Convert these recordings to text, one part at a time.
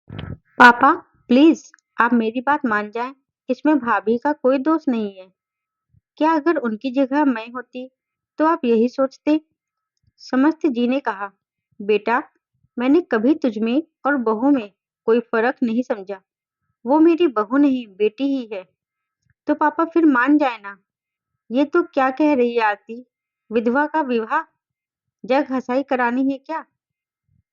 पापा, प्लीज आप मेरी बात मान जाएं। इसमें भाभी का कोई दोष नहीं है। क्या अगर उनकी जगह मैं होती तो आप यही सोचते? समस्त जी ने कहा, बेटा, मैंने कभी तुझमें और बहू में कोई फर्क नहीं समझा। वो मेरी बहू नहीं, बेटी ही है। तो पापा फिर मान जाए ना। ये तो क्या कह रही है आरती? विधवा का विवाह? जग हंसाई करानी है क्या?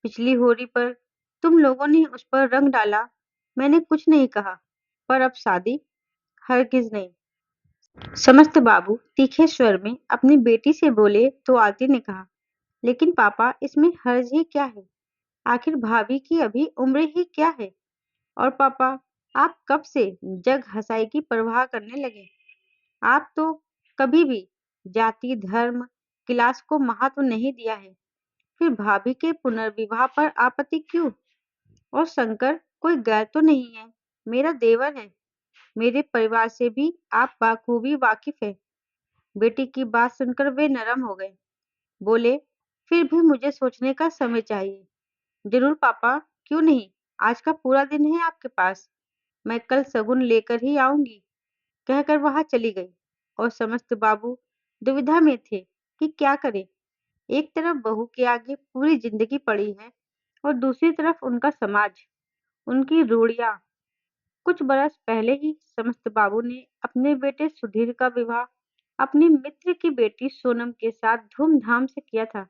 पिछली होली पर तुम लोगों ने उस पर रंग डाला, मैंने कुछ नहीं कहा। पर अब शादी? हरगिज नहीं। समस्त बाबू तीखे स्वर में अपनी बेटी से बोले तो आरती ने कहा, लेकिन पापा इसमें हर्ज ही क्या है? आखिर भाभी की अभी उम्र ही क्या है? और पापा, आप कब से जग हंसाई की परवाह करने लगे? आप तो कभी भी जाति धर्म क्लास को महत्व नहीं दिया है। फिर भाभी के पुनर्विवाह पर आपत्ति क्यों? और शंकर कोई गैर तो नहीं है, मेरा देवर है। मेरे परिवार से भी आप बाखूबी वाकिफ है। बेटी की बात सुनकर वे नरम हो गए। बोले, फिर भी मुझे सोचने का समय चाहिए। जरूर पापा, क्यों नहीं? आज का पूरा दिन है आपके पास। मैं कल शगुन लेकर ही आऊंगी, कहकर वहां चली गई। और समस्त बाबू दुविधा में थे कि क्या करें। एक तरफ बहू के आगे पूरी जिंदगी पड़ी है और दूसरी तरफ उनका समाज, उनकी रूढ़ियां। कुछ बरस पहले ही समस्त बाबू ने अपने बेटे सुधीर का विवाह अपने मित्र की बेटी सोनम के साथ धूमधाम से किया था।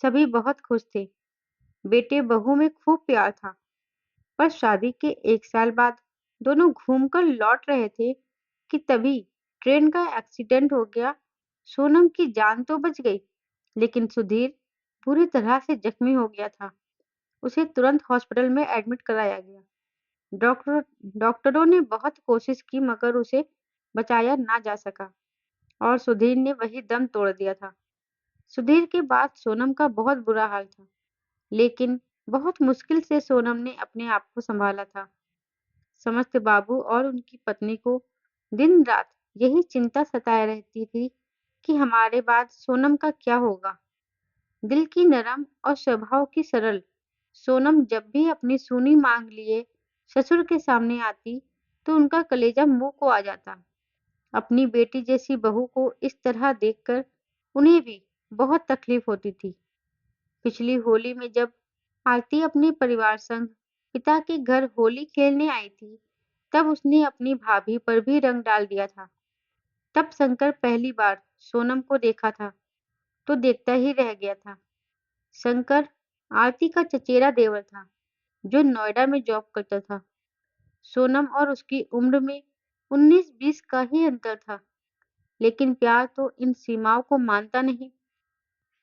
सभी बहुत खुश थे। बेटे बहू में खूब प्यार था। पर शादी के एक साल बाद दोनों घूमकर लौट रहे थे कि तभी ट्रेन का एक्सीडेंट हो गया। सोनम की जान तो बच गई, लेकिन सुधीर पूरी तरह से जख्मी हो गया था। उसे तुरंत हॉस्पिटल में एडमिट कराया गया। डॉक्टर डॉक्टरों ने बहुत कोशिश की मगर उसे बचाया ना जा सका और सुधीर ने वही दम तोड़ दिया था। सुधीर के बाद सोनम का बहुत बुरा हाल था, लेकिन बहुत मुश्किल से सोनम ने अपने आप को संभाला था। समस्त बाबू और उनकी पत्नी को दिन रात यही चिंता सताए रहती थी कि हमारे बाद सोनम का क्या होगा। दिल की नरम और स्वभाव की सरल सोनम जब भी अपनी सूनी मांग लिए ससुर के सामने आती तो उनका कलेजा मुंह को आ जाता। अपनी बेटी जैसी बहू को इस तरह देखकर उन्हें भी बहुत तकलीफ होती थी। पिछली होली में जब आरती अपने परिवार संग पिता के घर होली खेलने आई थी, तब उसने अपनी भाभी पर भी रंग डाल दिया था। तब शंकर पहली बार सोनम को देखा था तो देखता ही रह गया था। शंकर आरती का चचेरा देवर था, जो नोएडा में जॉब करता था। सोनम और उसकी उम्र में 19-20 का ही अंतर था, लेकिन प्यार तो इन सीमाओं को मानता नहीं।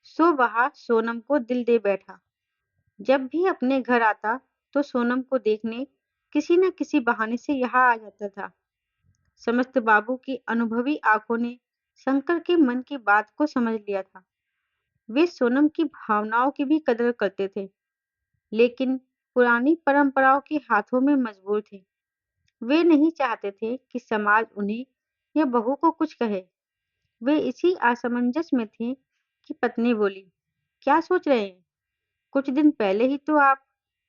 सो वह सोनम को दिल दे बैठा। जब भी अपने घर आता तो सोनम को देखने किसी न किसी बहाने से यहाँ आ जाता था। समस्त बाबू की अनुभवी आंखों ने शंकर के मन की बात को समझ लिया था। वे सोनम की भावनाओं की भी कदर करते थे, लेकिन पुरानी परंपराओं के हाथों में मजबूर थे। वे नहीं चाहते थे कि समाज उन्हें या बहू को कुछ कहे। वे इसी असमंजस में थे कि पत्नी बोली, क्या सोच रहे हैं? कुछ दिन पहले ही तो आप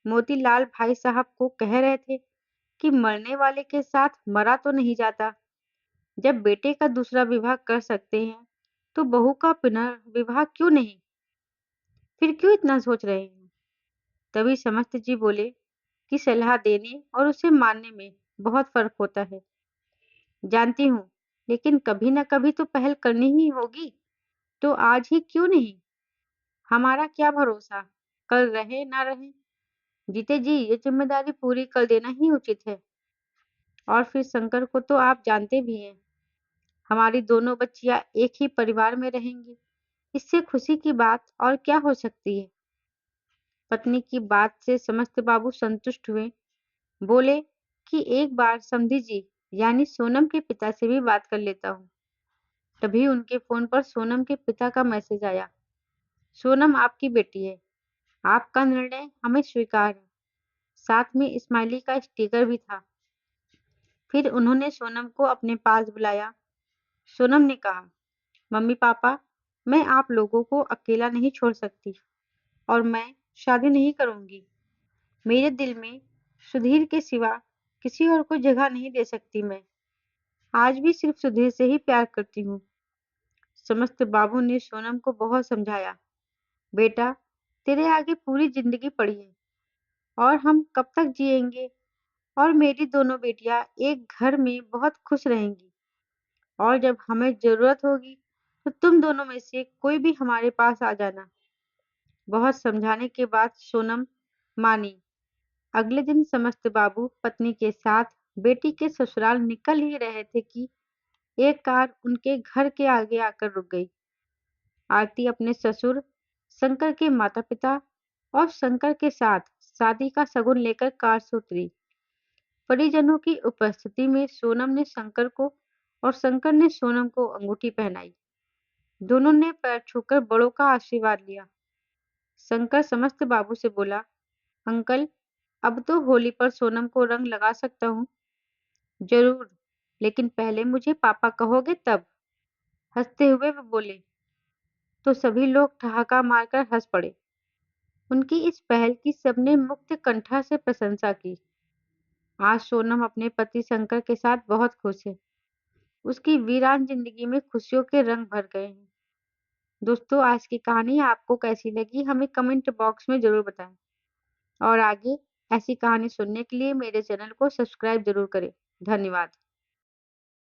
मोतीलाल भाई साहब को कह रहे थे कि मरने वाले के साथ मरा तो नहीं जाता। जब बेटे का दूसरा विवाह कर सकते हैं तो बहू का पुनर्विवाह क्यों नहीं? फिर क्यों इतना सोच रहे हैं? तभी समस्त जी बोले कि सलाह देने और उसे मानने में बहुत फर्क होता है। जानती हूँ, लेकिन कभी न कभी तो पहल करनी ही होगी। तो आज ही क्यों नहीं? हमारा क्या भरोसा, कल रहे ना रहे। जीते जी ये जिम्मेदारी पूरी कर देना ही उचित है। और फिर शंकर को तो आप जानते भी हैं। हमारी दोनों बच्चियां एक ही परिवार में रहेंगी। इससे खुशी की बात और क्या हो सकती है? पत्नी की बात से समस्त बाबू संतुष्ट हुए। बोले कि एक बार समधी जी यानी सोनम के पिता से भी बात कर लेता हूँ। तभी उनके फोन पर सोनम के पिता का मैसेज आया। सोनम आपकी बेटी है। आपका निर्णय हमें स्वीकार है। साथ में स्माइली का स्टिकर भी था। फिर उन्होंने सोनम को अपने पास बुलाया। सोनम ने कहा, मम्मी पापा, मैं आप लोगों को अकेला नहीं छोड़ सकती और मैं शादी नहीं करूंगी। मेरे दिल में सुधीर के सिवा किसी और को जगह नहीं दे सकती मैं। आज भी सिर्फ सुधीर से ही प्यार करती हूँ। समस्त बाबू ने सोनम को बहुत समझाया। बेटा, तेरे आगे पूरी जिंदगी पड़ी है और हम कब तक जिएंगे, और मेरी दोनों बेटियां एक घर में बहुत खुश रहेंगी, और जब हमें जरूरत होगी तो तुम दोनों में से कोई भी हमारे पास आ जाना। बहुत समझाने के बाद सोनम मानी। अगले दिन समस्त बाबू पत्नी के साथ बेटी के ससुराल निकल ही रहे थे कि एक कार उनके घर के आगे आकर रुक गई। आरती अपने ससुर, शंकर के माता-पिता और शंकर के साथ शादी का शगुन लेकर कार से उतरी। परिजनों की उपस्थिति में सोनम ने शंकर को और शंकर ने सोनम को अंगूठी पहनाई। दोनों ने पैर छूकर बड़ों का आशीर्वाद लिया। शंकर समस्त बाबू से बोला, अंकल, अब तो होली पर सोनम को रंग लगा सकता हूँ। जरूर, लेकिन पहले मुझे पापा कहोगे तब। हंसते हुए वो बोले। तो सभी लोग ठहाका मारकर हंस पड़े। उनकी इस पहल की सबने मुक्त कंठ से प्रशंसा की। आज सोनम अपने पति शंकर के साथ बहुत खुश है। उसकी वीरान जिंदगी में खुशियों के रंग भर गए हैं। दोस्तों, आज की कहानी आपको कैसी लगी हमें कमेंट बॉक्स में जरूर बताएं, और आगे ऐसी कहानी सुनने के लिए मेरे चैनल को सब्सक्राइब जरूर करें। धन्यवाद।